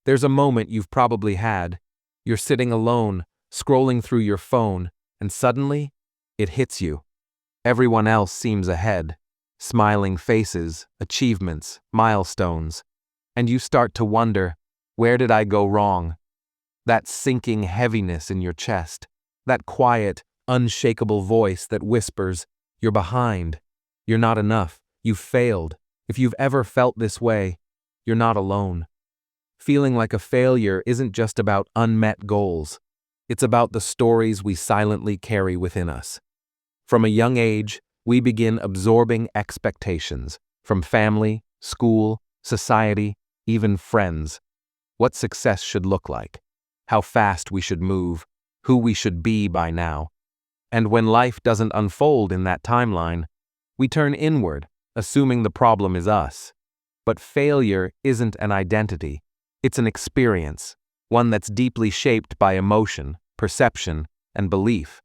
There's a moment you've probably had. You're sitting alone, scrolling through your phone, and suddenly, it hits you. Everyone else seems ahead. Smiling faces, achievements, milestones. And you start to wonder, where did I go wrong? That sinking heaviness in your chest. That quiet, unshakable voice that whispers, you're behind. You're not enough. You've failed. If you've ever felt this way, you're not alone. Feeling like a failure isn't just about unmet goals. It's about the stories we silently carry within us. From a young age, we begin absorbing expectations from family, school, society, even friends. What success should look like, how fast we should move, who we should be by now. And when life doesn't unfold in that timeline, we turn inward, assuming the problem is us. But failure isn't an identity. It's an experience, one that's deeply shaped by emotion, perception, and belief.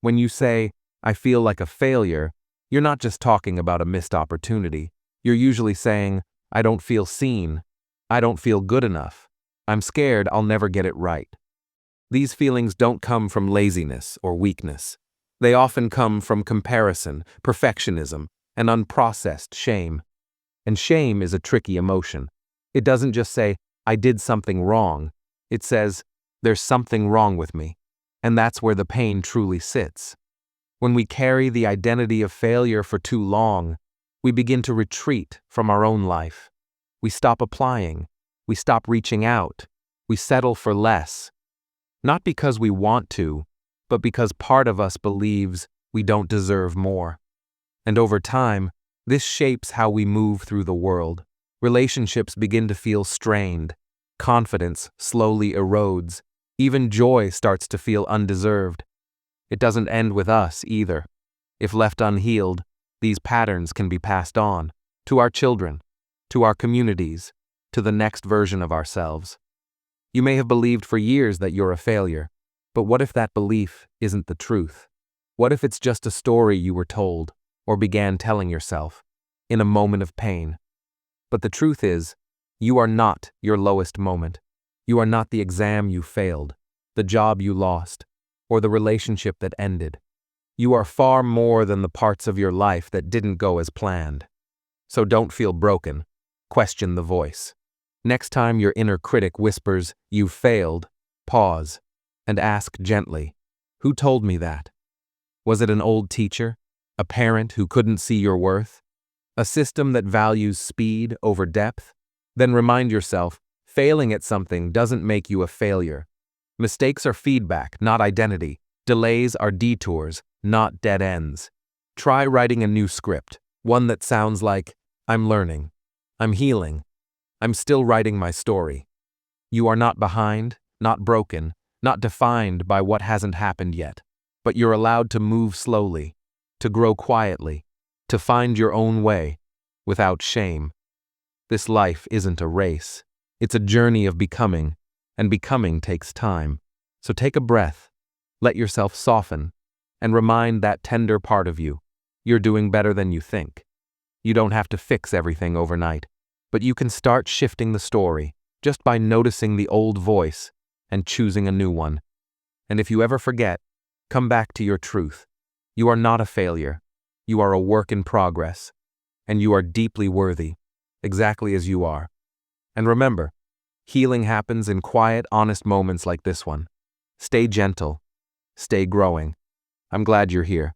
When you say, I feel like a failure, you're not just talking about a missed opportunity. You're usually saying, I don't feel seen. I don't feel good enough. I'm scared I'll never get it right. These feelings don't come from laziness or weakness. They often come from comparison, perfectionism, and unprocessed shame. And shame is a tricky emotion. It doesn't just say, I did something wrong. It says, there's something wrong with me. And that's where the pain truly sits. When we carry the identity of failure for too long, we begin to retreat from our own life. We stop applying. We stop reaching out. We settle for less. Not because we want to, but because part of us believes we don't deserve more. And over time, this shapes how we move through the world. Relationships begin to feel strained. Confidence slowly erodes. Even joy starts to feel undeserved. It doesn't end with us either. If left unhealed, these patterns can be passed on to our children, to our communities, to the next version of ourselves. You may have believed for years that you're a failure, but what if that belief isn't the truth? What if it's just a story you were told or began telling yourself in a moment of pain? But the truth is, you are not your lowest moment. You are not the exam you failed, the job you lost, or the relationship that ended. You are far more than the parts of your life that didn't go as planned. So don't feel broken. Question the voice. Next time your inner critic whispers, "You've failed," pause and ask gently, "Who told me that? Was it an old teacher? A parent who couldn't see your worth? A system that values speed over depth?" Then remind yourself, failing at something doesn't make you a failure. Mistakes are feedback, not identity. Delays are detours, not dead ends. Try writing a new script, one that sounds like, "I'm learning. I'm healing. I'm still writing my story." You are not behind, not broken, not defined by what hasn't happened yet. But you're allowed to move slowly, to grow quietly, to find your own way, without shame. This life isn't a race. It's a journey of becoming, and becoming takes time. So take a breath, let yourself soften, and remind that tender part of you, you're doing better than you think. You don't have to fix everything overnight, but you can start shifting the story just by noticing the old voice and choosing a new one. And if you ever forget, come back to your truth. You are not a failure. You are a work in progress, and you are deeply worthy, exactly as you are. And remember, healing happens in quiet, honest moments like this one. Stay gentle. Stay growing. I'm glad you're here.